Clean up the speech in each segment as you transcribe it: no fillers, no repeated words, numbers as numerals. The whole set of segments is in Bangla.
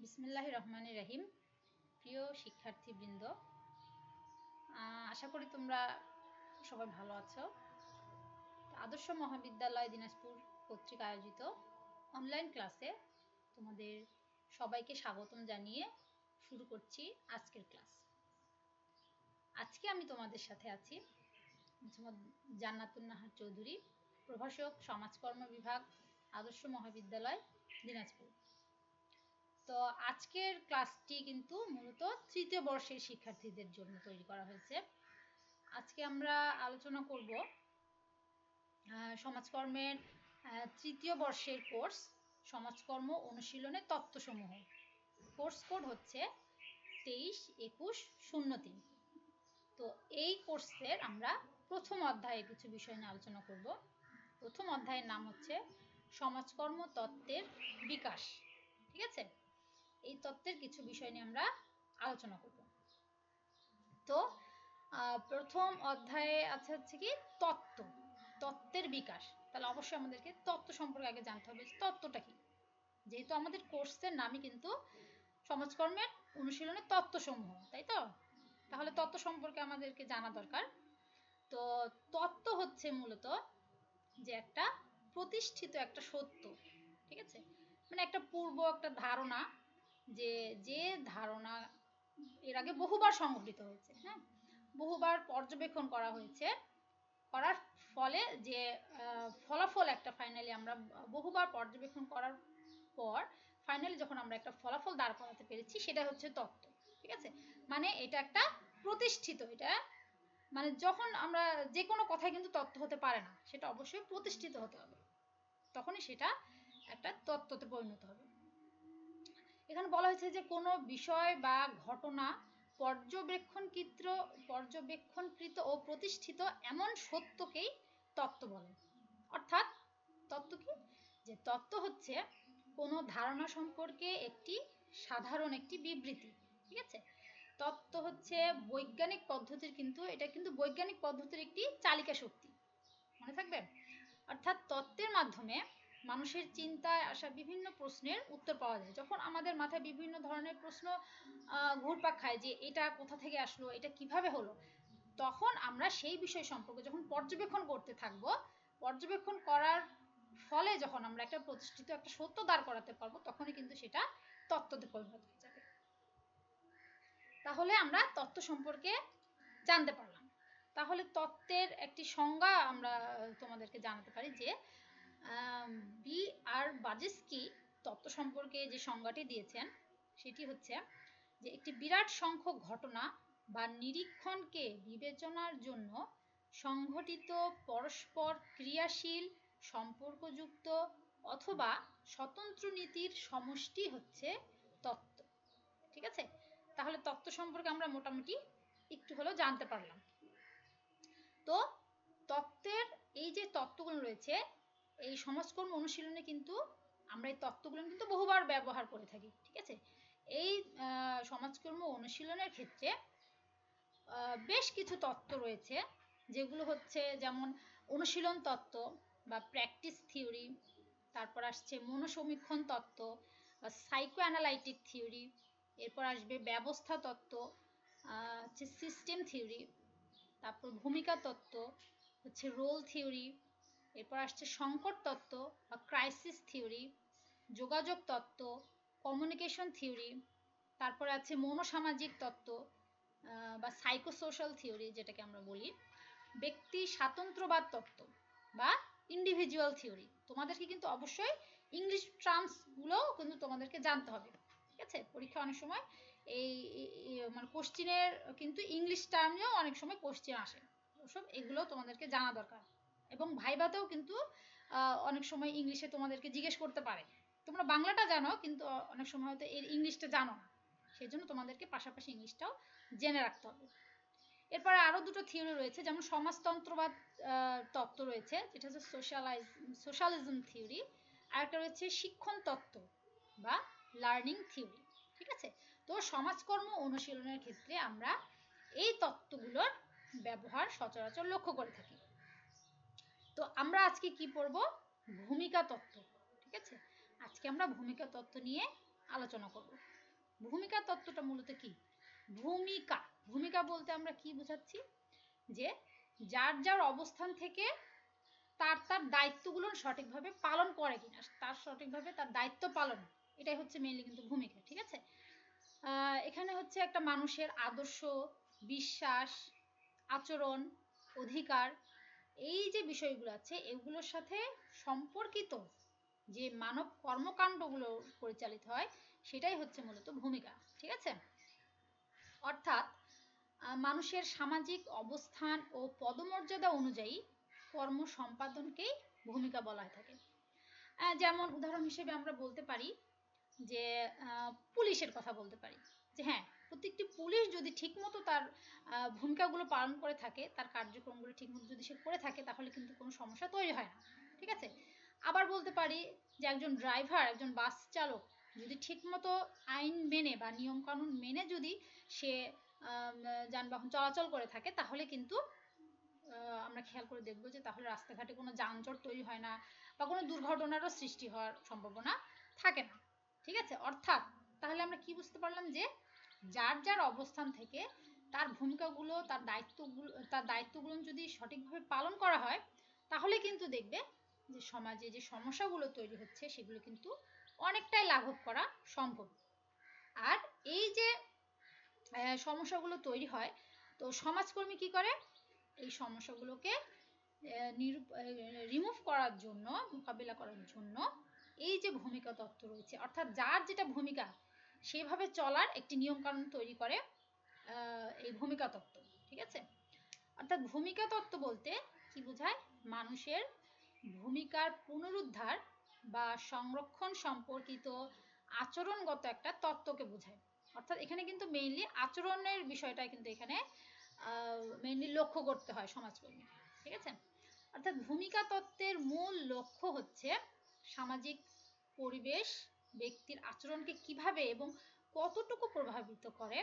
বিসমিল্লাহির রহমানির রহিম। প্রিয় শিক্ষার্থীবৃন্দ, আশা করি তোমরা সবাই ভালো আছো। আদর্শ মহাবিদ্যালয় দিনাজপুর কর্তৃক আয়োজিত অনলাইন ক্লাসে তোমাদের সবাইকে স্বাগতম জানিয়ে শুরু করছি আজকের ক্লাস। আজকে আমি তোমাদের সাথে আছি জান্নাতুন নাহার চৌধুরী, প্রভাষক, সমাজকর্ম বিভাগ, আদর্শ মহাবিদ্যালয় দিনাজপুর। তো আজকের ক্লাসটি কিন্তু মূলত তৃতীয় বর্ষের শিক্ষার্থীদের জন্য তৈরি করা হয়েছে। আজকে আমরা আলোচনা করব সমাজকর্মের তৃতীয় বর্ষের কোর্স সমাজকর্ম অনুশীলনের তত্ত্বসমূহ। কোর্স কোড হচ্ছে 23-21-03। তো এই কোর্সের আমরা প্রথম অধ্যায়ে কিছু বিষয় নিয়ে আলোচনা করব। প্রথম অধ্যায়ের নাম হচ্ছে সমাজকর্ম তত্ত্বের বিকাশ। ঠিক আছে, এই তত্ত্বের কিছু বিষয় নিয়ে আমরা আলোচনা করব। তো প্রথম অধ্যায়ে আছে হচ্ছে কি তত্ত্বের বিকাশ। তাহলে অবশ্যই আমাদেরকে তত্ত্ব সম্পর্কে আগে জানতে হবে তত্ত্বটা কি। যেহেতু আমাদের কোর্সের নামই কিন্তু সমাজকর্মের অনুশীলনের তত্ত্বসমূহ, তাই তো? তাহলে তত্ত্ব সম্পর্কে আমাদেরকে জানা দরকার। তো তত্ত্ব হচ্ছে মূলত যে একটা প্রতিষ্ঠিত একটা সত্য, ঠিক আছে, মানে একটা একটা ধারণা, যে ধারণা এর আগে বহুবার সংঘটিত হয়েছে, হ্যাঁ, বহুবার পর্যবেক্ষণ করা হয়েছে, করার ফলে যে ফলাফল একটা ফাইনালি আমরা বহুবার পর্যবেক্ষণ করার পর ফাইনালি যখন আমরা একটা ফলাফল দাঁড় করাতে পেরেছি সেটা হচ্ছে তত্ত্ব। ঠিক আছে, মানে এটা একটা প্রতিষ্ঠিত, এটা মানে যখন আমরা যে কোনো কথাই কিন্তু তত্ত্ব হতে পারে না, সেটা অবশ্যই প্রতিষ্ঠিত হতে হবে, তখনই সেটা একটা তত্ত্বতে পরিণত হবে। এখানে বলা হয়েছে যে কোনো বিষয় বা ঘটনা পর্যবেক্ষণকৃত ও প্রতিষ্ঠিত এমন সত্যকেই তত্ত্ব বলে। অর্থাৎ তত্ত্ব কি, যে তত্ত্ব হচ্ছে কোনো ধারণা সম্পর্কে একটি সাধারণ একটি বিবৃতি। ঠিক আছে, তত্ত্ব হচ্ছে বৈজ্ঞানিক পদ্ধতির, কিন্তু এটা কিন্তু বৈজ্ঞানিক পদ্ধতির একটি চালিকা শক্তি, মনে থাকবে। অর্থাৎ তত্ত্বের মাধ্যমে মানুষের চিন্তায় আসা বিভিন্ন প্রশ্নের উত্তর পাওয়া যায়। যখন আমাদের মাথায় বিভিন্ন ধরনের প্রশ্ন ঘুরপাক খায় যে এটা কোথা থেকে আসলো, এটা কিভাবে হলো, তখন আমরা সেই বিষয় সম্পর্কে যখন পর্যবেক্ষণ করতে থাকবো, পর্যবেক্ষণ করার ফলে যখন আমরা একটা প্রতিষ্ঠিত একটা সত্য দাঁড় করাতে পারবো, তখনই কিন্তু সেটা তত্ত্বতে পরিণত হয়ে যাবে। তাহলে আমরা তত্ত্ব সম্পর্কে জানতে পারলাম। তাহলে তত্ত্বের একটি সংজ্ঞা আমরা তোমাদেরকে জানাতে পারি যে B.R. বাজেস্কি তত্ত্ব সম্পর্কে যে সংজ্ঞাটি দিয়েছেন সেটি হচ্ছে যে একটি বিরাট সংখ্যক ঘটনা বা নিরীক্ষণকে বিবেচনার জন্য সংঘটিত পরস্পর ক্রিয়াশীল সম্পর্কযুক্ত অথবা স্বতন্ত্র নীতির সমষ্টি হচ্ছে তত্ত্ব। ঠিক আছে, তাহলে তত্ত্ব সম্পর্কে আমরা মোটামুটি একটু হলেও জানতে পারলাম। তো তত্ত্বের এই যে তত্ত্বগুলো রয়েছে, এই সমাজকর্ম অনুশীলনে কিন্তু আমরা এই তত্ত্বগুলো কিন্তু বহুবার ব্যবহার করে থাকি। ঠিক আছে, এই সমাজকর্ম অনুশীলনের ক্ষেত্রে বেশ কিছু তত্ত্ব রয়েছে, যেগুলো হচ্ছে যেমন অনুশীলন তত্ত্ব বা প্র্যাকটিস থিওরি, তারপর আসছে মনোসমীক্ষণ তত্ত্ব বা সাইকো অ্যানালাইটিক থিওরি, এরপর আসবে ব্যবস্থা তত্ত্ব, হচ্ছে সিস্টেম থিওরি, তারপর ভূমিকা তত্ত্ব, হচ্ছে রোল থিওরি, এরপর আসছে সংকট তত্ত্ব বা ক্রাইসিস থিওরি, যোগাযোগ তত্ত্ব, কমিউনিকেশন থিওরি, তারপর আছে মনোসামাজিক তত্ত্ব বা সাইকোসোশ্যাল থিওরি যেটাকে আমরা বলি, ব্যক্তি স্বাতন্ত্র্যবাদ তত্ত্ব বা ইন্ডিভিজুয়াল থিওরি। তোমাদেরকে কিন্তু অবশ্যই ইংলিশ টার্মসগুলোও কিন্তু তোমাদেরকে জানতে হবে। ঠিক আছে, পরীক্ষা অনেক সময় এই মানে কোশ্চিনের কিন্তু ইংলিশ টার্মেও অনেক সময় কোশ্চিন আসে, ওসব এগুলো তোমাদেরকে জানা দরকার। এবং ভাইভাতেও কিন্তু অনেক সময় ইংলিশে তোমাদেরকে জিজ্ঞেস করতে পারে, তোমরা বাংলাটা জানো কিন্তু অনেক সময় হয়তো এর ইংলিশটা জানো না, সেই জন্য তোমাদেরকে পাশাপাশি ইংলিশটাও জেনে রাখতে হবে। এরপরে আরও দুটো থিওরি রয়েছে, যেমন সমাজতন্ত্রবাদ তত্ত্ব রয়েছে, যেটা হচ্ছে সোশ্যালিজম থিওরি, আর একটা রয়েছে শিক্ষণ তত্ত্ব বা লার্নিং থিওরি। ঠিক আছে, তো সমাজকর্ম অনুশীলনের ক্ষেত্রে আমরা এই তত্ত্বগুলোর ব্যবহার সচরাচর লক্ষ্য করে থাকি। তো আমরা আজকে কি পড়ব? ভূমিকা তত্ত্ব। ঠিক আছে, আজকে আমরা ভূমিকা তত্ত্ব নিয়ে আলোচনা করব। ভূমিকা তত্ত্বটা মূলত কি? ভূমিকা, ভূমিকা বলতে আমরা কি বোঝাচ্ছি? যে যার যার অবস্থান থেকে তার তার দায়িত্বগুলো সঠিকভাবে পালন করে কিনা, তার সঠিকভাবে তার দায়িত্ব পালন, এটাই হচ্ছে মেইনলি কিন্তু ভূমিকা। ঠিক আছে, এখানে হচ্ছে একটা মানুষের আদর্শ, বিশ্বাস, আচরণ, অধিকার, এই যে বিষয়গুলো আছে এগুলোর সাথে সম্পর্কিত যে মানব কর্মকাণ্ডগুলো পরিচালিত হয় সেটাই হচ্ছে মূলত ভূমিকা। ঠিক আছে, অর্থাৎ মানুষের সামাজিক অবস্থান ও পদমর্যাদা অনুযায়ী কর্ম সম্পাদনকেই ভূমিকা বলা হয়ে থাকে। যেমন উদাহরণ হিসেবে আমরা বলতে পারি যে পুলিশের কথা বলতে পারি, যে হ্যাঁ, প্রত্যেকটি পুলিশ যদি ঠিকমতো তার ভূমিকাগুলো পালন করে থাকে, তার কার্যক্রমগুলো ঠিকমতো যদি সে করে থাকে, তাহলে কিন্তু কোনো সমস্যা তৈরি হয় না। ঠিক আছে, আবার বলতে পারি যে একজন ড্রাইভার, একজন বাস চালক যদি ঠিকমতো আইন মেনে বা নিয়মকানুন মেনে যদি সে যানবাহন চলাচল করে থাকে, তাহলে কিন্তু আমরা খেয়াল করে দেখবো যে তাহলে রাস্তাঘাটে কোনো যানজট তৈরি হয় না বা কোনো দুর্ঘটনারও সৃষ্টি হওয়ার সম্ভাবনা থাকে না। ঠিক আছে, অর্থাৎ তাহলে আমরা কি বুঝতে পারলাম যে যার যার অবস্থান থেকে তার ভূমিকাগুলো, তার দায়িত্বগুলো যদি সঠিকভাবে পালন করা হয়, তাহলে কিন্তু দেখবে যে সমাজে যে সমস্যাগুলো তৈরি হচ্ছে সেগুলো কিন্তু অনেকটাই লাঘব করা সম্ভব। আর এই যে সমস্যাগুলো তৈরি হয়, তো সমাজকর্মী কি করে? এই সমস্যাগুলোকে রিমুভ করার জন্য, মোকাবিলা করার জন্য এই যে ভূমিকা তত্ত্ব রয়েছে, অর্থাৎ যার যেটা ভূমিকা সেভাবে চলার একটি নিয়মকানুন তৈরি করে এই ভূমিকা তত্ত্ব। ঠিক আছে, অর্থাৎ ভূমিকা তত্ত্ব বলতে কি বোঝায়? মানুষের ভূমিকার পুনরুদ্ধার বা সংরক্ষণ সম্পর্কিত আচরণগত একটা তত্ত্বকে বোঝায়। অর্থাৎ এখানে কিন্তু মেইনলি আচরণের বিষয়টা কিন্তু এখানে মেইনলি লক্ষ্য করতে হয় সমাজকর্মী। ঠিক আছে, অর্থাৎ ভূমিকা তত্ত্বের মূল লক্ষ্য হচ্ছে সামাজিক পরিবেশ ব্যক্তির আচরণকে কিভাবে এবং কতটুকু প্রভাবিত করে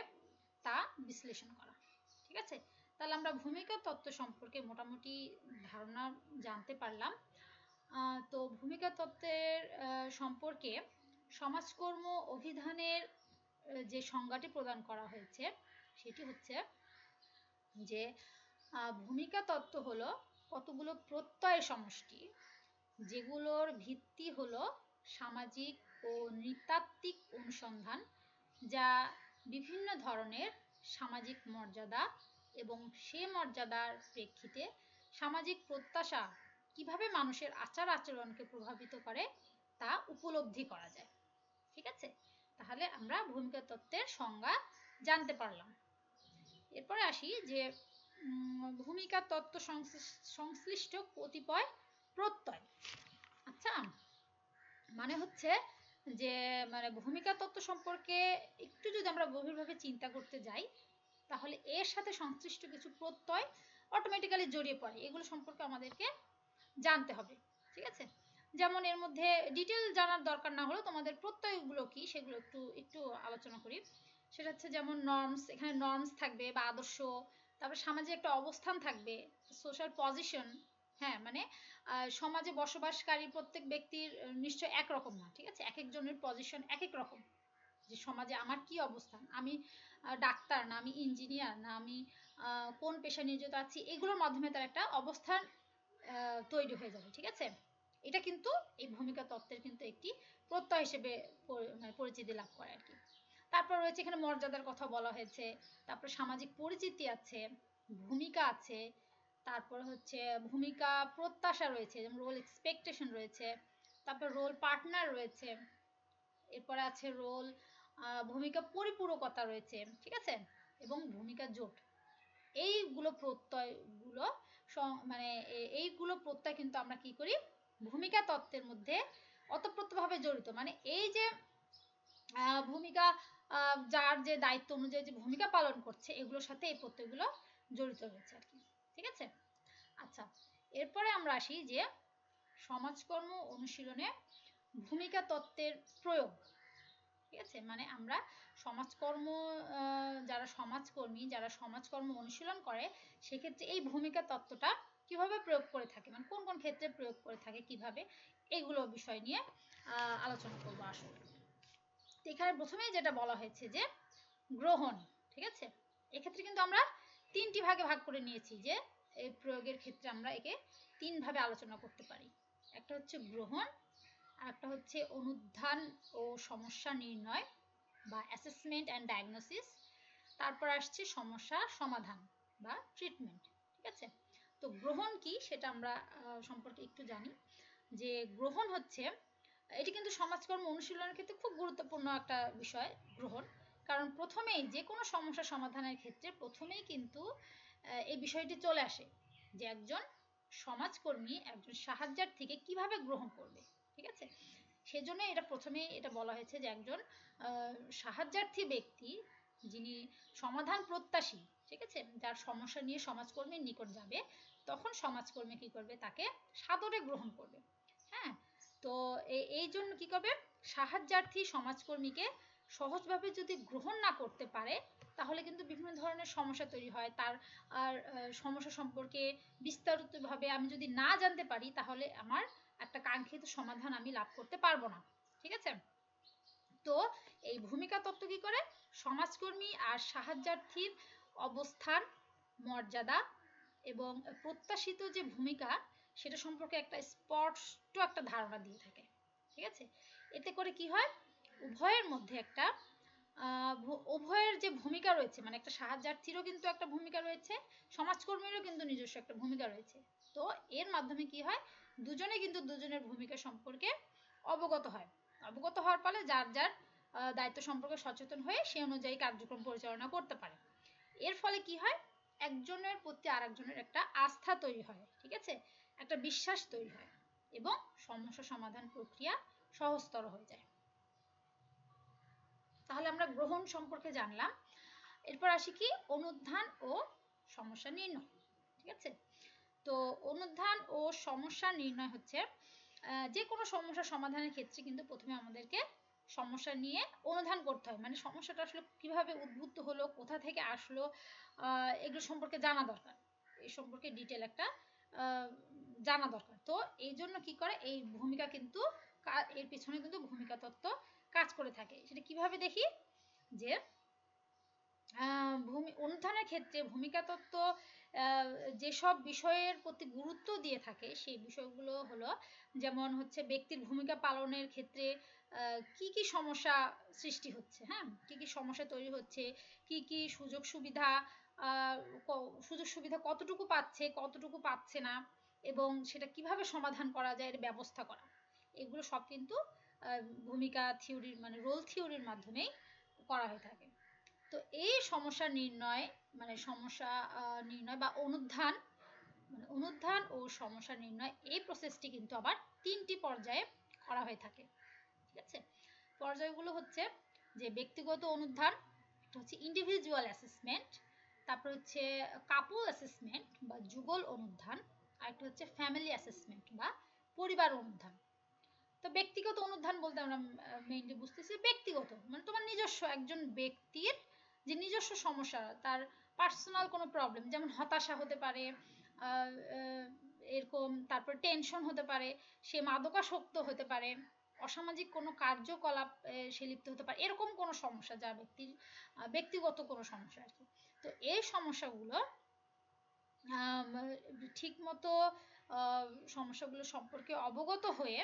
তা বিশ্লেষণ করা। ঠিক আছে, তাহলে আমরা ভূমিকা তত্ত্ব সম্পর্কে মোটামুটি ধারণা জানতে পারলাম। তো ভূমিকা তত্ত্বের সম্পর্কে সমাজকর্ম অভিধানের যে সংজ্ঞাটি প্রদান করা হয়েছে সেটি হচ্ছে যে ভূমিকা তত্ত্ব হলো কতগুলো প্রত্যয়ের সমষ্টি, যেগুলোর ভিত্তি হলো সামাজিক ও নৃতাত্ত্বিক অনুসন্ধান, যা বিভিন্ন ধরনের সামাজিক মর্যাদা এবং সে মর্যাদার প্রেক্ষিতে সামাজিক প্রত্যাশা কিভাবে মানুষের আচার আচরণকে প্রভাবিত করে তা উপলব্ধি করা যায়। ঠিক আছে, তাহলে আমরা ভূমিকা তত্ত্বের সংজ্ঞা জানতে পারলাম। এরপরে আসি যে ভূমিকা তত্ত্ব সংশ্লিষ্ট কতিপয় প্রত্যয়। আচ্ছা, মানে হচ্ছে যে মানে ভূমিকা তত্ত্ব সম্পর্কে একটু যদি আমরা গভীরভাবে চিন্তা করতে যাই, তাহলে এর সাথে সংশ্লিষ্ট কিছু প্রত্যয় অটোমেটিক্যালি জড়িয়ে পড়ে, এগুলো সম্পর্কে আমাদেরকে জানতে হবে। ঠিক আছে, যেমন এর মধ্যে ডিটেল জানার দরকার না হলেও তোমাদের প্রত্যয়গুলো কি সেগুলো একটু একটু আলোচনা করি। সেটা হচ্ছে যেমন নর্মস, এখানে নর্মস থাকবে বা আদর্শ, তারপর সামাজিক একটা অবস্থান থাকবে, সোশ্যাল পজিশন। হ্যাঁ, মানে সমাজে বসবাসকারী প্রত্যেক ব্যক্তির নিশ্চয় একরকম না। ঠিক আছে, এক একজনের পজিশন এক এক রকম, যে সমাজে আমার কি অবস্থান, আমি ডাক্তার না আমি ইঞ্জিনিয়ার না আমি কোন পেশায় নিয়োজিত আছি, এগুলোর মাধ্যমে তার একটা অবস্থান তৈরি হয়ে যাবে। ঠিক আছে, এটা কিন্তু এই ভূমিকা তত্ত্বের কিন্তু একটি প্রত্যয় হিসেবে পরিচিতি লাভ করে আর কি। তারপর রয়েছে এখানে মর্যাদার কথা বলা হয়েছে, তারপর সামাজিক পরিচিতি আছে, ভূমিকা আছে, তারপর হচ্ছে ভূমিকা প্রত্যাশা রয়েছে, যেমন রোল এক্সপেকটেশন রয়েছে, তারপর রোল পার্টনার রয়েছে, এরপরে আছে রোল ভূমিকা পরিপূরকতা রয়েছে। ঠিক আছে, এবং ভূমিকা জোট, এইগুলো প্রত্যয়গুলো মানে এইগুলো প্রত্যয় কিন্তু আমরা কি করি, ভূমিকা তত্ত্বের মধ্যে ওতপ্রোতভাবে জড়িত। মানে এই যে ভূমিকা যার যে দায়িত্ব অনুযায়ী যে ভূমিকা পালন করছে, এগুলোর সাথে এই প্রত্যয়গুলো জড়িত রয়েছে আর কি। ঠিক আছে, আচ্ছা, এরপরে আমরা আসি যে সমাজকর্ম অনুশীলনে ভূমিকা তত্ত্বের প্রয়োগ। ঠিক আছে, মানে আমরা সমাজকর্ম যারা সমাজকর্মী, যারা সমাজকর্ম অনুশীলন করে, সেক্ষেত্রে এই ভূমিকা তত্ত্বটা কিভাবে প্রয়োগ করে থাকে, মানে কোন কোন ক্ষেত্রে প্রয়োগ করে থাকে কিভাবে, এইগুলো বিষয় নিয়ে আলোচনা করবো আসলে। এখানে প্রথমেই যেটা বলা হয়েছে যে গ্রহণ, ঠিক আছে। এক্ষেত্রে কিন্তু আমরা তিনটি ভাগে ভাগ করে নিয়েছি, যে এই প্রয়োগের ক্ষেত্রে আমরা একে তিন ভাবে আলোচনা করতে পারি। একটা হচ্ছে গ্রহণ, আর একটা হচ্ছে অনুধান ও সমস্যা নির্ণয় বা অ্যাসেসমেন্ট অ্যান্ড ডায়াগনোসিস, তারপর আসছে সমস্যা সমাধান বা ট্রিটমেন্ট, ঠিক আছে। তো গ্রহণ কি সেটা আমরা সম্পর্কে একটু জানি। যে গ্রহণ হচ্ছে, এটি কিন্তু সমাজকর্ম অনুশীলনের ক্ষেত্রে খুব গুরুত্বপূর্ণ একটা বিষয় গ্রহণ। কারণ প্রথমেই যে কোনো সমস্যা সমাধানের ক্ষেত্রে প্রথমেই কিন্তু এই বিষয়টি চলে আসে যে একজন সমাজকর্মী একজন সাহায্যার্থীকে কিভাবে গ্রহণ করবে, ঠিক আছে। সেজন্য এটা প্রথমেই এটা বলা হয়েছে যে একজন সাহায্যার্থী ব্যক্তি যিনি সমাধান প্রত্যাশী, ঠিক আছে, যার সমস্যা নিয়ে সমাজকর্মীর নিকট যাবে, তখন সমাজকর্মী কি করবে, তাকে সাদরে গ্রহণ করবে। হ্যাঁ, তো এই জন্য কি করবে, সাহায্যার্থী সমাজকর্মীকে সহজভাবে যদি গ্রহণ না করতে পারে, তাহলে কিন্তু বিভিন্ন ধরনের সমস্যা তৈরি হয়। তার আর সমস্যা সম্পর্কে বিস্তারিতভাবে আমি যদি না জানতে পারি, তাহলে আমার একটা কাঙ্ক্ষিত সমাধান আমি লাভ করতে পারবো না, ঠিক আছে। তো এই ভূমিকা তত্ত্ব কি করে, সমাজকর্মী আর সাহায্যার্থীর অবস্থান, মর্যাদা এবং প্রত্যাশিত যে ভূমিকা সেটা সম্পর্কে একটা স্পষ্ট একটা ধারণা দিয়ে থাকে, ঠিক আছে। এতে করে কি হয়, উভয়ের মধ্যে একটা উভয়ের যে ভূমিকা রয়েছে, মানে একটা সাহায্যার্থীরও কিন্তু একটা ভূমিকা রয়েছে, সমাজকর্মীরও কিন্তু নিজস্ব একটা ভূমিকা রয়েছে। তো এর মাধ্যমে কি হয়, দুজনে কিন্তু দুজনের ভূমিকা সম্পর্কে অবগত হয়। অবগত হওয়ার ফলে যার যার দায়িত্ব সম্পর্কে সচেতন হয়ে সে অনুযায়ী কার্যক্রম পরিচালনা করতে পারে। এর ফলে কি হয়, একজনের প্রতি আরেকজনের একটা আস্থা তৈরি হয়, ঠিক আছে, একটা বিশ্বাস তৈরি হয় এবং সমস্যা সমাধান প্রক্রিয়া সহজতর হয়ে যায়। তাহলে আমরা গ্রহণ সম্পর্কে জানলাম। এরপর আসি কি, অনুধান ও সমস্যা নির্ণয়, ঠিক আছে। তো অনুধান ও সমস্যা নির্ণয় হচ্ছে যে কোনো সমস্যা সমাধানের ক্ষেত্রে কিন্তু প্রথমে আমাদেরকে সমস্যা নিয়ে অনুধান করতে হয়, মানে সমস্যাটা আসলে কিভাবে উদ্ভূত হলো, কোথা থেকে আসলো, এগুলো সম্পর্কে জানা দরকার, এই সম্পর্কে ডিটেল একটা জানা দরকার। তো এই জন্য কি করে, এই ভূমিকা কিন্তু এর পিছনে কিন্তু ভূমিকা তত্ত্ব কাজ করে থাকে। সেটা কিভাবে দেখি, যে অনুধানের ক্ষেত্রে ভূমিকা তত্ত্ব যেসব বিষয়ের প্রতি গুরুত্ব দিয়ে থাকে সেই বিষয়গুলো হলো, যেমন হচ্ছে ব্যক্তির ভূমিকা পালনের ক্ষেত্রে কি কি সমস্যা সৃষ্টি হচ্ছে, হ্যাঁ, কি কি সমস্যা তৈরি হচ্ছে, কি কি সুযোগ সুবিধা, সুযোগ সুবিধা কতটুকু পাচ্ছে কতটুকু পাচ্ছে না, এবং সেটা কিভাবে সমাধান করা যায় এর ব্যবস্থা করা, এগুলো সব কিন্তু ভূমিকা থিওরির মানে রোল থিওরির মাধ্যমেই করা হয়ে থাকে। তো এই সমস্যা নির্ণয় মানে সমস্যা নির্ণয় বা অনুধান, মানে অনুধান ও সমস্যা নির্ণয়, এই প্রসেসটি কিন্তু আবার তিনটি পর্যায়ে করা হয়ে থাকে, ঠিক আছে। পর্যায়গুলো হচ্ছে যে ব্যক্তিগত অনুধান, একটা হচ্ছে ইন্ডিভিজুয়াল অ্যাসেসমেন্ট, তারপর হচ্ছে কাপল অ্যাসেসমেন্ট বা যুগল অনুধান, আর একটা হচ্ছে ফ্যামিলি অ্যাসেসমেন্ট বা পরিবার অনুধান। তো ব্যক্তিগত অনুধান বলতে আমরা মেইনলি বুঝতেছি ব্যক্তিগত, মানে তোমার নিজস্ব একজন ব্যক্তির যে নিজস্ব সমস্যা, তার পার্সোনাল কোনো প্রবলেম, যেমন হতাশা হতে পারে, এরকম, তারপর টেনশন হতে পারে, সে মাদকাসক্ত হতে পারে, অসামাজিক কোনো কার্যকলাপ সে লিপ্ত হতে পারে, এরকম কোনো সমস্যা যা ব্যক্তির ব্যক্তিগত কোনো সমস্যা আর কি। তো এই সমস্যাগুলো ঠিক মতো সমস্যাগুলো সম্পর্কে অবগত হয়ে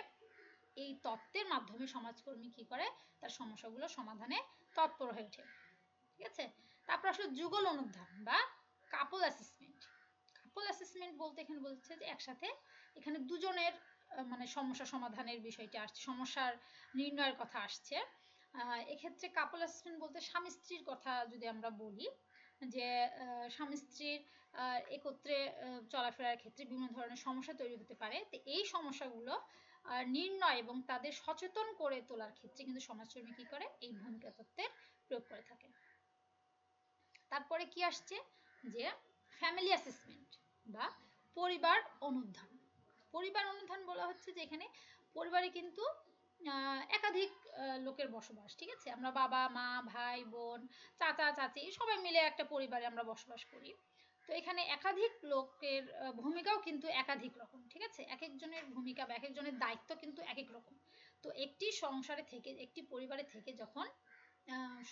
এই তত্ত্বের মাধ্যমে সমাজকর্মী কি করে, তার সমস্যাগুলো সমাধানে তৎপর হয়ে ওঠে, ঠিক আছে। তারপর আসলে যুগল অনুধান বা কাপল অ্যাসেসমেন্ট। কাপল অ্যাসেসমেন্ট বলতে এখানে বলছে যে একসাথে এখানে দুজনের মানে সমস্যা সমাধানের বিষয়টা আসছে, সমস্যার নির্ণয়ের কথা আসছে। এক্ষেত্রে কাপল অ্যাসেসমেন্ট বলতে স্বামী স্ত্রীর কথা যদি আমরা বলি, যে স্বামী স্ত্রীর একত্রে চলাফেরার ক্ষেত্রে বিভিন্ন ধরনের সমস্যা তৈরি হতে পারে। তো এই সমস্যাগুলো নির্ণয় এবং তাদের সচেতন করে তোলার ক্ষেত্রে কিন্তু সমাজকর্মী কি করে, এই ভূমিকা তত্ত্বের প্রয়োগ করে থাকে। তারপরে কি আসছে, যে ফ্যামিলি অ্যাসেসমেন্ট বা পরিবার অনুধান। পরিবার অনুধান বলা হচ্ছে যে এখানে পরিবারে কিন্তু একাধিক লোকের বসবাস, ঠিক আছে, আমরা বাবা মা ভাই বোন চাচা চাচি সবাই মিলে একটা পরিবারে আমরা বসবাস করি। তো এখানে একাধিক লোকের ভূমিকাও কিন্তু একাধিক রকম, ঠিক আছে, এক একজনের ভূমিকা বা এক একজনের দায়িত্ব কিন্তু এক এক রকম। তো একটি সংসারে থেকে, একটি পরিবারে থেকে যখন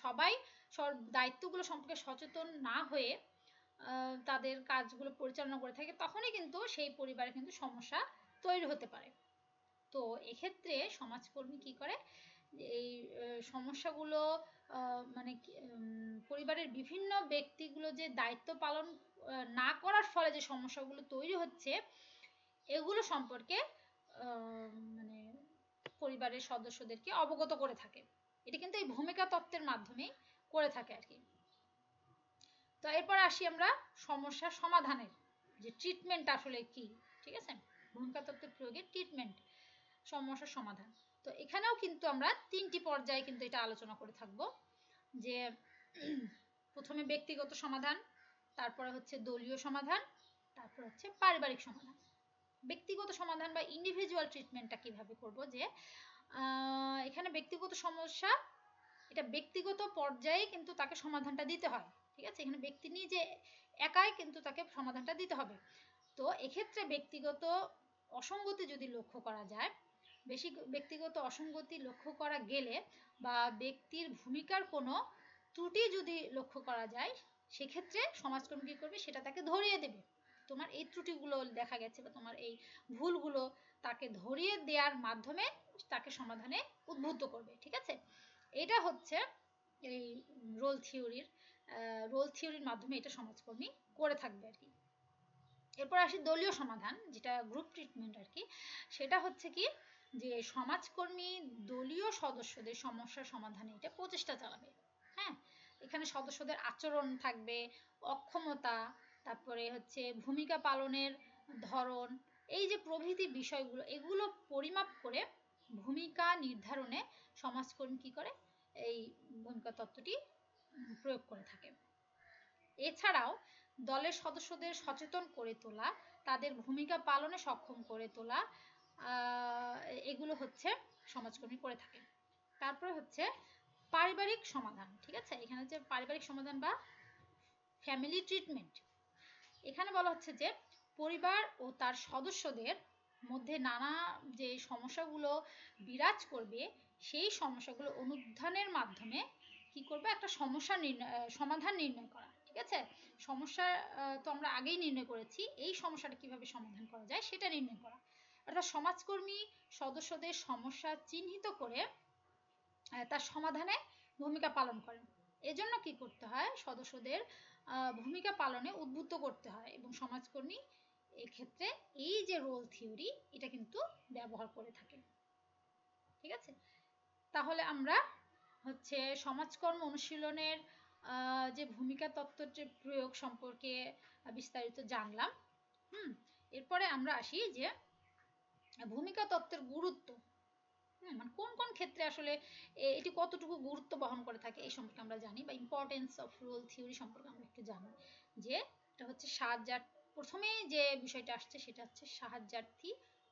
সবাই দায়িত্বগুলো সম্পর্কে সচেতন না হয়ে তাদের কাজগুলো পরিচালনা করে থাকে, তখনই কিন্তু সেই পরিবারে কিন্তু সমস্যা তৈরি হতে পারে। তো এক্ষেত্রে সমাজকর্মী কি করে, এই সমস্যাগুলো মানে পরিবারের বিভিন্ন ব্যক্তিগুলো যে দায়িত্ব পালন না করার ফলে যে সমস্যাগুলো তৈরি হচ্ছে, এগুলো সম্পর্কে মানে পরিবারের সদস্যদেরকে অবগত করে থাকে। এটা কিন্তু এই ভূমিকা তত্ত্বের মাধ্যমেই করে থাকে আর কি। তো এরপর আসি আমরা সমস্যা সমাধানের যে ট্রিটমেন্ট আসলে কি, ঠিক আছে, ভূমিকা তত্ত্বের প্রয়োগের ট্রিটমেন্ট, সমস্যার সমাধান। তো এখানেও কিন্তু আমরা 3টি পর্যায়ে কিন্তু এটা আলোচনা করে থাকব, যে প্রথমে ব্যক্তিগত সমাধান, তারপরে হচ্ছে দলীয় সমাধান, তারপর হচ্ছে পারিবারিক সমাধান। ব্যক্তিগত সমাধান বা ইন্ডিভিজুয়াল ট্রিটমেন্টটা কিভাবে করব, যে এখানে ব্যক্তিগত সমস্যা, এটা ব্যক্তিগত পর্যায়ে কিন্তু তাকে সমাধানটা দিতে হয়, ঠিক আছে, এখানে ব্যক্তি নিজে একাই কিন্তু তাকে সমাধানটা দিতে হবে। তো এক্ষেত্রে ব্যক্তিগত অসঙ্গতি যদি লক্ষ্য করা যায়, বেশি ব্যক্তিগত অসঙ্গতি লক্ষ্য করা গেলে বা ব্যক্তির ভূমিকার কোনো ত্রুটি যদি লক্ষ্য করা যায়, সেক্ষেত্রে সমাজকর্মী কী করবে, সেটা তাকে ধরিয়ে দেবে। তোমার এই ত্রুটিগুলো দেখা গেছে বা তোমার এই ভুলগুলো তাকে ধরিয়ে দেওয়ার মাধ্যমে তাকে সমাধানে উদ্বুদ্ধ করবে, ঠিক আছে। এটা হচ্ছে এই রোল থিওরির মাধ্যমে এটা সমাজকর্মী করে থাকবে আর কি। এরপর আসি দলীয় সমাধান, যেটা গ্রুপ ট্রিটমেন্ট আর কি। সেটা হচ্ছে কি, যে সমাজকর্মী দলীয় সদস্যদের সমস্যার সমাধানে এটা প্রচেষ্টা চালাবে। হ্যাঁ, এখানে সদস্যদের আচরণ থাকবে, অক্ষমতা, তারপরে হচ্ছে ভূমিকা পালনের ধরন, এই যে প্রভৃতি বিষয়গুলো, এগুলো পরিমাপ করে ভূমিকা নির্ধারণে সমাজকর্মী কি করে, এই ভূমিকা তত্ত্বটি প্রয়োগ করে থাকে। এছাড়াও দলের সদস্যদের সচেতন করে তোলা, তাদের ভূমিকা পালনে সক্ষম করে তোলা, এগুলো হচ্ছে সমাজকর্মী করে থাকে। তারপরে হচ্ছে পারিবারিক সমাধান, ঠিক আছে, এখানে যে পারিবারিক সমাধান বা ফ্যামিলি ট্রিটমেন্ট, এখানে বলা হচ্ছে যে পরিবার ও তার সদস্যদের মধ্যে নানা যে সমস্যাগুলো বিরাজ করবে, সেই সমস্যাগুলো অনুধানের মাধ্যমে কি করবে, একটা সমাধান নির্ণয় করা, ঠিক আছে। সমস্যা তো আমরা আগেই নির্ণয় করেছি, এই সমস্যাটা কিভাবে সমাধান করা যায় সেটা নির্ণয় করা। অর্থাৎ সমাজকর্মী সদস্যদের সমস্যা চিহ্নিত করে তার সমাধানে ভূমিকা পালন করেন। এজন্য কি করতে হয়, সদস্যদের ভূমিকা পালনে উদ্বুদ্ধ করতে হয়, এবং সমাজকর্মী এক্ষেত্রে এই যে রোল থিওরি, এটা কিন্তু ব্যবহার করে থাকে, ঠিক আছে। তাহলে আমরা হচ্ছে সমাজকর্ম অনুশীলনের যে ভূমিকা তত্ত্বের যে প্রয়োগ সম্পর্কে বিস্তারিত জানলাম। এরপরে আমরা আসি যে ভূমিকা তত্ত্বের গুরুত্ব, মানে কোন কোন ক্ষেত্রে আসলে এটি কতটুকু গুরুত্ব বহন করে থাকে এই সম্পর্কে আমরা জানি, বা ইম্পর্টেন্স অফ রোল থিওরি সম্পর্কে আমরা একটু জানি। যে এটা হচ্ছে প্রথমেই যে বিষয়টা আসছে সেটা হচ্ছে সাহায্যার্থী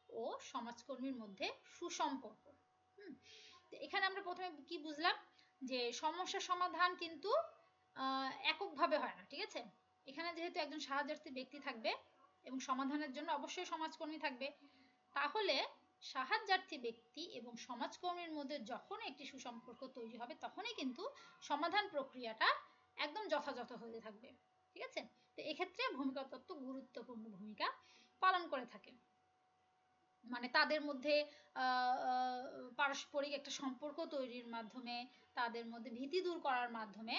ও সমাজকর্মীর মধ্যে সুসম্পর্ক। এখানে আমরা প্রথমে কি বুঝলাম, যে সমস্যা সমাধান কিন্তু এককভাবে হয় না, ঠিক আছে। এখানে যেহেতু একজন সাহায্যার্থী ব্যক্তি থাকবে এবং সমাধানের জন্য অবশ্যই সমাজকর্মী থাকবে, তাহলে সাহায্যার্থী ব্যক্তি এবং সমাজকর্মীর মধ্যে যখন একটি সুসম্পর্ক তৈরি হবে, তখনই কিন্তু সমাধান প্রক্রিয়াটা একদম যথাযথ হয়ে থাকবে, ঠিক আছে। তো এক্ষেত্রে ভূমিকা তত্ত্ব গুরুত্বপূর্ণ ভূমিকা পালন করে থাকে। মানে তাদের মধ্যে পারস্পরিক একটা সম্পর্ক তৈরির মাধ্যমে, তাদের মধ্যে ভীতি দূর করার মাধ্যমে,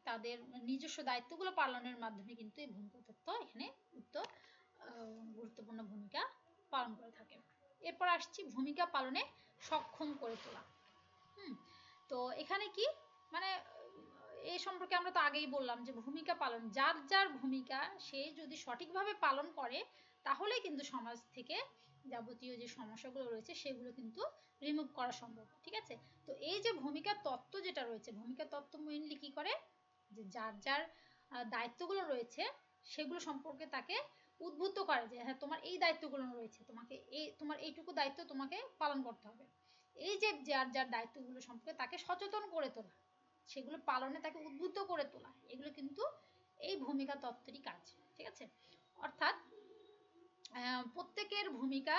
তাদের নিজস্ব দায়িত্বগুলো পালনের মাধ্যমে কিন্তু এই ভূমিকা তত্ত্ব এখানে গুরুত্বপূর্ণ ভূমিকা পালন করে থাকে। এরপর আসছি ভূমিকা পালনে সক্ষম করে তোলা। তো এখানে কি, মানে এই সম্পর্কে আমরা তো আগেই বললাম যে ভূমিকা পালন, যার যার ভূমিকা সে যদি সঠিকভাবে পালন করে, তাহলে কিন্তু সমাজ থেকে যাবতীয় যে সমস্যাগুলো রয়েছে সেগুলো কিন্তু রিমুভ করা সম্ভব, ঠিক আছে। তো এই যে ভূমিকা তত্ত্ব যেটা রয়েছে, ভূমিকা তত্ত্ব মেইনলি কি করে, যে যার যার দায়িত্বগুলো রয়েছে সেগুলো সম্পর্কে তাকে উদ্বুদ্ধ করে, যে হ্যাঁ তোমার এই দায়িত্বগুলো রয়েছে, তোমার এইটুকু দায়িত্ব তোমাকে পালন করতে হবে। এই যে যার যার দায়িত্বগুলো সম্পর্কে তাকে সচেতন করে তোলা, সেগুলো পালনে তাকে উদ্বুদ্ধ করে তোলা, এগুলো কিন্তু এই ভূমিকা তত্ত্বেরই কাজ, ঠিক আছে। অর্থাৎ প্রত্যেকের ভূমিকা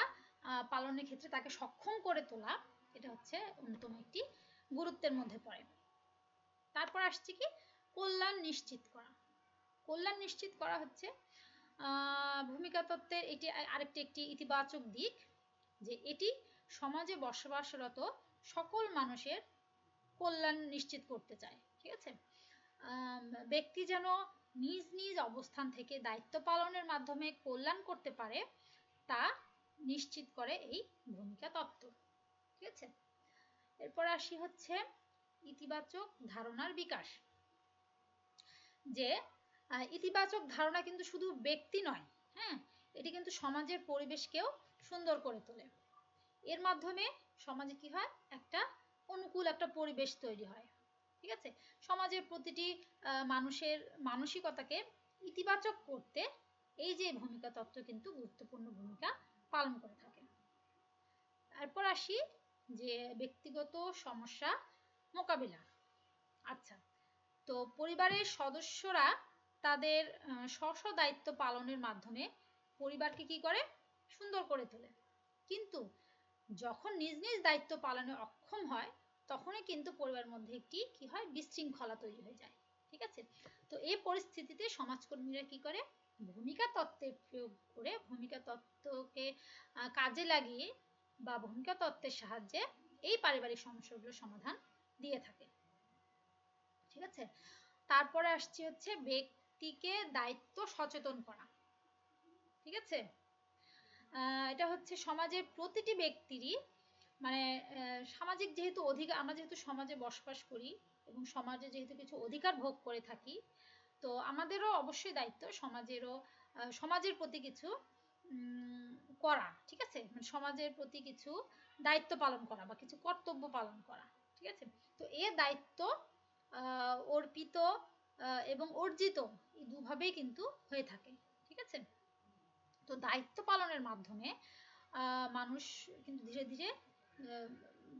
পালনের ক্ষেত্রে তাকে সক্ষম করে তোলা, এটা হচ্ছে অন্যতম একটি গুরুত্বের মধ্যে পড়ে। তারপর আসছে কি কল্যাণ নিশ্চিত করা। কল্যাণ নিশ্চিত করা হচ্ছে ভূমিকা তত্ত্বের এটি আরেকটি একটি ইতিবাচক দিক, যে এটি সমাজে বসবাসরত সকল মানুষের কল্যাণ নিশ্চিত করতে চায়। ঠিক আছে, ব্যক্তি যেন নিজ নিজ অবস্থান থেকে দায়িত্ব পালনের মাধ্যমে কল্যাণ করতে পারে তা নিশ্চিত করে এই ভূমিকা তত্ত্ব। ঠিক আছে, এরপর আসি হচ্ছে ইতিবাচক ধারণার বিকাশ। যে ইতিবাচক ধারণা কিন্তু শুধু ব্যক্তি নয়, হ্যাঁ, এটি কিন্তু সমাজের পরিবেশকেও সুন্দর করে তোলে। এর মাধ্যমে সমাজে কি হয়, একটা অনুকূল একটা পরিবেশ তৈরি হয়। ঠিক আছে, সমাজের প্রতিটি মানুষের মানসিকতাকে ইতিবাচক করতে এই যে ভূমিকা তত্ত্ব কিন্তু গুরুত্বপূর্ণ ভূমিকা পালন করে থাকে। তারপর আসি যে ব্যক্তিগত সমস্যা মোকাবিলা। আচ্ছা, তো পরিবারের সদস্যরা তাদের স্ব দায়িত্ব পালনের মাধ্যমে পরিবারকে কি করে, সুন্দর করে তোলে। কিন্তু যখন নিজ নিজ দায়িত্ব পালনে অক্ষম হয় তখনই কিন্তু পরিবারের মধ্যে একটি কি হয়, বিশৃঙ্খলা তৈরি হয়ে যায়। ঠিক আছে, তো এই পরিস্থিতিতে সমাজকর্মীরা কি করে, ভূমিকা তত্ত্বের প্রয়োগ করে ভূমিকা তত্ত্বকে কাজে লাগিয়ে বা ভূমিকা তত্ত্বের সাহায্যে এই পারিবারিক সমস্যাগুলোর সমাধান দিয়ে থাকে। ঠিক আছে, তারপরে আসছে হচ্ছে ব্যক্তিকে দায়িত্ব সচেতন করা। ঠিক আছে, এটা হচ্ছে সমাজের প্রতিটি ব্যক্তিরই মানে সামাজিক যেহেতু অধিকার, আমরা যেহেতু সমাজে বসবাস করি এবং সমাজে যেহেতু কিছু অধিকার ভোগ করে থাকি, তো আমাদেরও অবশ্যই দায়িত্ব সমাজের প্রতি কিছু করা। ঠিক আছে, মানে সমাজের প্রতি কিছু দায়িত্ব পালন করা বা কিছু কর্তব্য পালন করা। ঠিক আছে, তো এ দায়িত্ব অর্পিত এবং অর্জিত এই দুভাবেই কিন্তু হয়ে থাকে। ঠিক আছে, তো দায়িত্ব পালনের মাধ্যমে মানুষ কিন্তু ধীরে ধীরে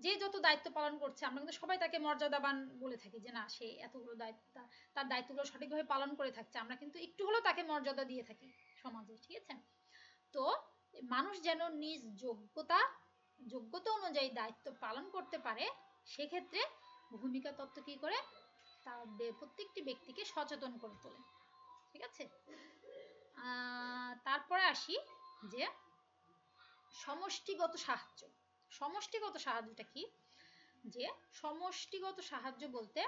যে যত দায়িত্ব পালন করছে আমরা কিন্তু সবাই তাকে মর্যাদাবান বলে থাকি, যে না সে এতগুলো দায়িত্ব, তার দায়িত্বগুলো সঠিকভাবে পালন করে থাকছে, আমরা কিন্তু একটু হলেও তাকে মর্যাদা দিয়ে থাকি সমাজে। ঠিক আছে, তো মানুষ যেন নিজ যোগ্যতা অনুযায়ী দায়িত্ব পালন করতে পারে, সেক্ষেত্রে ভূমিকা তত্ত্ব কি করে, তাদের প্রত্যেকটি ব্যক্তিকে সচেতন করে তোলে। ঠিক আছে, তারপরে আসি যে সমষ্টিগত সাহায্য। সমষ্টিগত সাহায্যটা কি, যে সমষ্টিগত সাহায্য বলতে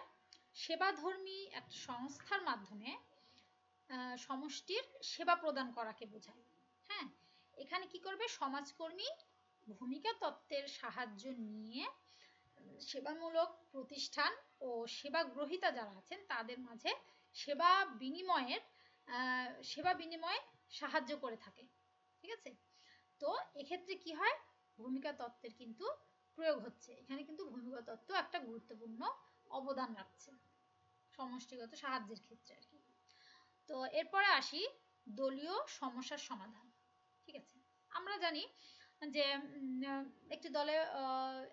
সেবাধর্মী একটা সংস্থার মাধ্যমে সমষ্টির সেবা প্রদান করাকে বোঝায়। হ্যাঁ, এখানে কি করবে, সমাজকর্মী ভূমিকা তত্ত্বের সাহায্য নিয়ে সেবামূলক প্রতিষ্ঠান ও সেবা গ্রহীতা যারা আছেন তাদের মাঝে সেবা বিনিময়ে সাহায্য করে থাকে। ঠিক আছে, তো এক্ষেত্রে কি হয়, ভূমিকা তত্ত্বের কিন্তু প্রয়োগ হচ্ছে, এখানে কিন্তু ভূমিকা তত্ত্ব একটা গুরুত্বপূর্ণ অবদান রাখছে সমষ্টিগত সাহায্যের ক্ষেত্রে আর কি। তো এরপরে আসি দলীয় সমস্যার সমাধান। ঠিক আছে, আমরা জানি যে একটি দলে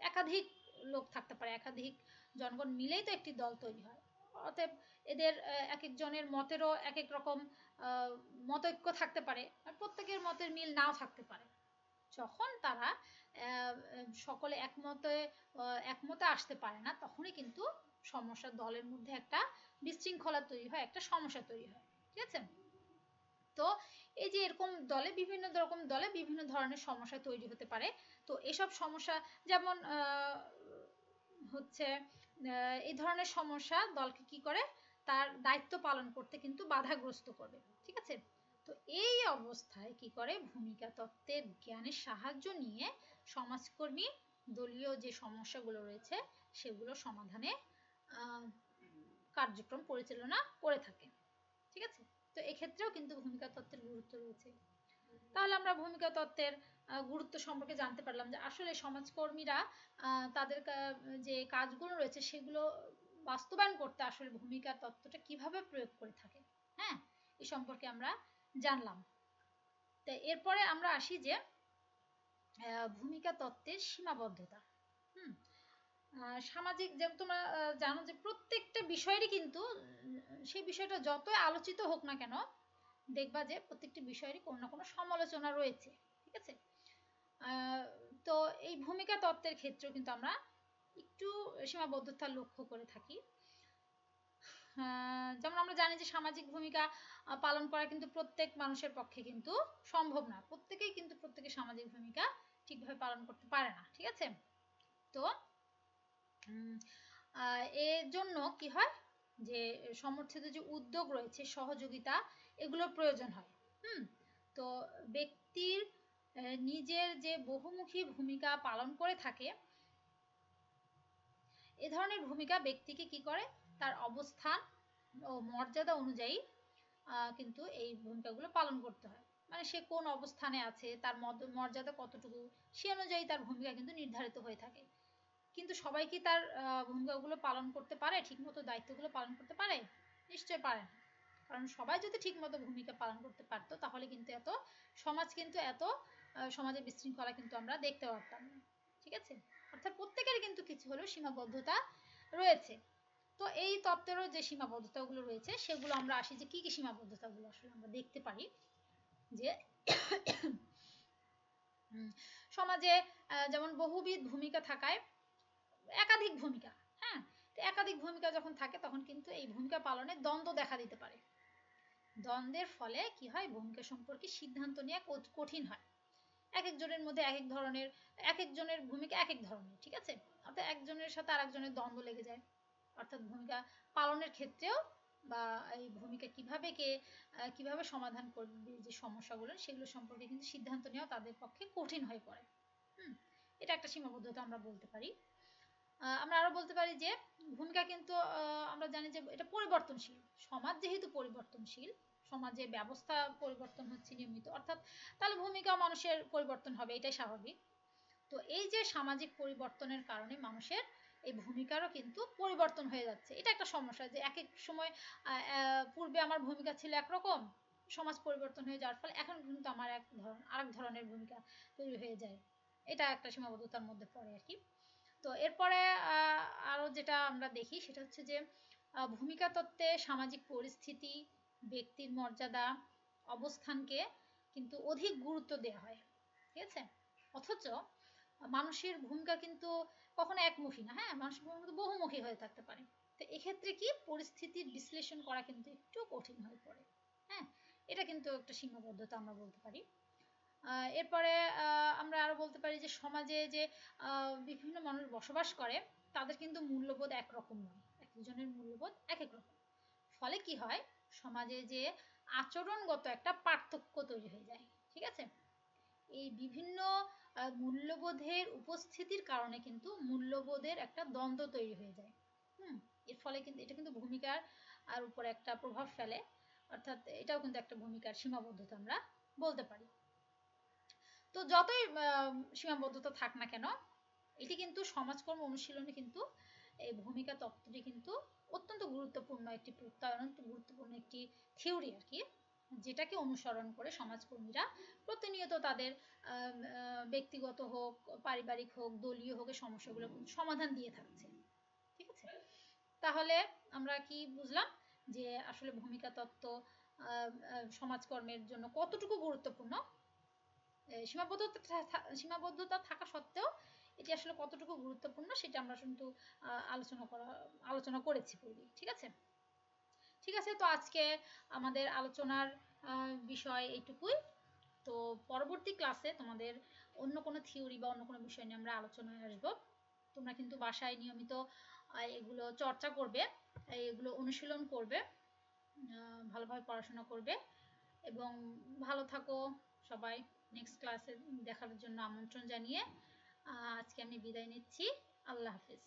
একাধিক লোক থাকতে পারে, একাধিক জনগণ মিলেই তো একটি দল তৈরি হয়। অতএব এদের এক একজনের মতেরও এক এক রকম মতৈক্য থাকতে পারে, আর প্রত্যেকের মতের মিল নাও থাকতে পারে। যখন তারা সকলে একমতে আসতে পারে না, তখনই কিন্তু সমস্যা, দলের মধ্যে একটা বিশৃঙ্খলা তৈরি হয়, একটা সমস্যা তৈরি হয়। ঠিক আছে, তো এই যে এরকম বিভিন্ন রকম দলে বিভিন্ন ধরনের সমস্যা তৈরি হতে পারে। তো এসব সমস্যা যেমন হচ্ছে এই ধরনের সমস্যা দলকে কি করে, তার দায়িত্ব পালন করতে কিন্তু বাধাগ্রস্ত করবে। ঠিক আছে, তো এই অবস্থায় কি করে, ভূমিকা তত্ত্বের জ্ঞানের সাহায্য নিয়ে সমাজকর্মী দলীয় যে সমস্যাগুলো রয়েছে সেগুলো সমাধানে কার্যক্রম পরিচালনা করে থাকে। ঠিক আছে, তো এক্ষেত্রেও কিন্তু ভূমিকা তত্ত্বের গুরুত্ব রয়েছে। তাহলে আমরা ভূমিকা তত্ত্বের গুরুত্ব সম্পর্কে জানতে পারলাম, যে আসলে সমাজকর্মীরা তাদের যে কাজগুলো রয়েছে সেগুলো বাস্তবায়ন করতে আসলে ভূমিকা তত্ত্বটা কিভাবে প্রয়োগ করে থাকে। হ্যাঁ, এই সম্পর্কে আমরা জানলাম। তো এরপরে আমরা আসি যে ভূমিকা তত্ত্বের সীমাবদ্ধতা। সামাজিক, যেমন তোমরা জানো যে প্রত্যেকটা বিষয়েরই কিন্তু সেই বিষয়টা যতই আলোচিত হোক না কেন, দেখবা যে প্রত্যেকটি বিষয়েরই কোনো না কোনো সমালোচনা রয়েছে। ঠিক আছে, তো এই ভূমিকা তত্ত্বের ক্ষেত্রেও কিন্তু আমরা একটু সীমাবদ্ধতা লক্ষ্য করে থাকি। যেমন আমরা জানি যে সামাজিক ভূমিকা পালন করা কিন্তু প্রত্যেক মানুষের পক্ষে কিন্তু সম্ভব না, প্রত্যেকেই কিন্তু প্রত্যেকের সামাজিক ভূমিকা ঠিকভাবে পালন করতে পারে না, ঠিক আছে। তো এর জন্য কি হয় যে সমর্থিত যে উদ্যোগ রয়েছে, সহযোগিতা, এগুলোর প্রয়োজন হয়। তো ব্যক্তির নিজের যে বহুমুখী ভূমিকা পালন করে থাকে, এ ধরনের ভূমিকা ব্যক্তিকে কি করে, তার অবস্থান ও মর্যাদা অনুযায়ী কিন্তু এই ভূমিকাগুলো পালন করতে হয়। মানে সে কোন অবস্থানে আছে, তার মর্যাদা কতটুকু, সে অনুযায়ী তার ভূমিকা কিন্তু নির্ধারিত হয়ে থাকে। কিন্তু সবাই কি তার ভূমিকাগুলো পালন করতে পারে, ঠিকমতো দায়িত্বগুলো পালন করতে পারে? নিশ্চয়ই পারে না। কারণ সবাই যদি ঠিকমতো ভূমিকা পালন করতে পারতো, তাহলে কিন্তু এত সমাজে বিশৃঙ্খলা কিন্তু আমরা দেখতে পারতাম না, ঠিক আছে। অর্থাৎ প্রত্যেকের কিন্তু কিছু হলেও সীমাবদ্ধতা রয়েছে। তো এই তত্ত্বেরও যে সীমাবদ্ধতাগুলো রয়েছে, সেগুলো আমরা আসি যে কি কি সীমাবদ্ধতাগুলো আসলে আমরা দেখতে পারি। যে সমাজে যেমন বহুবিধ ভূমিকা থাকায় একাধিক ভূমিকা, হ্যাঁ, তো একাধিক ভূমিকা যখন থাকে তখন কিন্তু এই ভূমিকা পালনে দ্বন্দ্ব দেখা দিতে পারে। দ্বন্দ্বের ফলে কি হয়, ভূমিকা সম্পর্কে সিদ্ধান্ত নেওয়া কঠিন হয়। এক একজনের মধ্যে এক একজনের ভূমিকা এক এক ধরনের, ঠিক আছে। অর্থাৎ একজনের সাথে আরেকজনের দ্বন্দ্ব লেগে যায়। অর্থাৎ ভূমিকা পালনের ক্ষেত্রেও বা এই ভূমিকা কিভাবে সমাধান করবে যে সমস্যাগুলো, সেগুলো সম্পর্কে কিন্তু সিদ্ধান্ত নেওয়া তাদের পক্ষে কঠিন হয়ে পড়ে। এটা একটা সীমাবদ্ধতা আমরা বলতে পারি। আমরা আরো বলতে পারি যে ভূমিকা কিন্তু আমরা জানি যে এটা পরিবর্তনশীল। সমাজ যেহেতু পরিবর্তনশীল, সমাজের ব্যবস্থা পরিবর্তন হচ্ছে নিয়মিত, অর্থাৎ তাহলে ভূমিকা মানুষের পরিবর্তন হবে, এটাই স্বাভাবিক। তো এই যে সামাজিক পরিবর্তনের কারণে মানুষের এই ভূমিকারও কিন্তু পরিবর্তন হয়ে যাচ্ছে। এটা একটা সমস্যা যে এক এক সময় পূর্বে আমার ভূমিকা ছিল একরকম, সমাজ পরিবর্তন হয়ে যাওয়ার ফলে এখন কিন্তু আমার আরেক ধরনের ভূমিকা তৈরি হয়ে যায়। এটা একটা সীমাবদ্ধতার মধ্যে পড়ে আর কি। তো এরপরে আরো যেটা আমরা দেখি সেটা হচ্ছে যে ভূমিকা তত্ত্বে সামাজিক পরিস্থিতি, ব্যক্তির মর্যাদা, অবস্থানকে কিন্তু অধিক গুরুত্ব দেওয়া হয়, ঠিক আছে। অথচ মানুষের ভূমিকা কিন্তু কখনো একমুখী না, হ্যাঁ, মানুষের ভূমিকা কিন্তু বহুমুখী হয়ে থাকতে পারে। তো এক্ষেত্রে কি পরিস্থিতির বিশ্লেষণ করা কিন্তু একটু কঠিন হয়ে পড়ে, হ্যাঁ, এটা কিন্তু একটা সীমাবদ্ধতা আমরা বলতে পারি। এরপরে আমরা আরো বলতে পারি যে সমাজে যে বিভিন্ন মানুষ বসবাস করে, তাদের কিন্তু মূল্যবোধ একরকম নয়, একজনের মূল্যবোধ এক এক রকম। ফলে কি হয়, সমাজে যে আচরণগত একটা পার্থক্য তৈরি হয়ে যায়, ঠিক আছে। এই বিভিন্ন মূল্যবোধের উপস্থিতির কারণে কিন্তু মূল্যবোধের একটা দ্বন্দ্ব তৈরি হয়ে যায়। এর ফলে কিন্তু এটা কিন্তু ভূমিকার আর উপরে একটা প্রভাব ফেলে, অর্থাৎ এটাও কিন্তু একটা ভূমিকার সীমাবদ্ধতা আমরা বলতে পারি। তো যতই সীমাবদ্ধতা থাক না কেন, এটি কিন্তু সমাজকর্ম অনুশীলনে কিন্তু এই ভূমিকা তত্ত্বটি কিন্তু অত্যন্ত গুরুত্বপূর্ণ একটি প্রত্যয়ন, গুরুত্বপূর্ণ একটি থিওরি আর কি, যেটাকে অনুসরণ করে সমাজকর্মীরা প্রতিনিয়ত তাদের ব্যক্তিগত হোক, পারিবারিক হোক, দলীয় হোক, সমস্যাগুলো সমাধান দিয়ে থাকছে, ঠিক আছে। তাহলে আমরা কি বুঝলাম যে আসলে ভূমিকা তত্ত্ব সমাজকর্মের জন্য কতটুকু গুরুত্বপূর্ণ, সীমাবদ্ধতা থাকা সত্ত্বেও এটি আসলে কতটুকু গুরুত্বপূর্ণ সেটা আমরা কিন্তু আলোচনা করেছি পূর্বে, ঠিক আছে। ঠিক আছে, তো আজকে আমাদের আলোচনার বিষয় এইটুকুই। তো পরবর্তী ক্লাসে তোমাদের অন্য কোনো থিওরি বা অন্য কোনো বিষয় নিয়ে আমরা আলোচনায় আসবো। তোমরা কিন্তু বাসায় নিয়মিত এগুলো চর্চা করবে, এগুলো অনুশীলন করবে, ভালোভাবে পড়াশোনা করবে এবং ভালো থাকো সবাই। নেক্সট ক্লাসে দেখার জন্য আমন্ত্রণ জানিয়ে আজকে আমি বিদায় নিচ্ছি। আল্লাহ হাফেজ।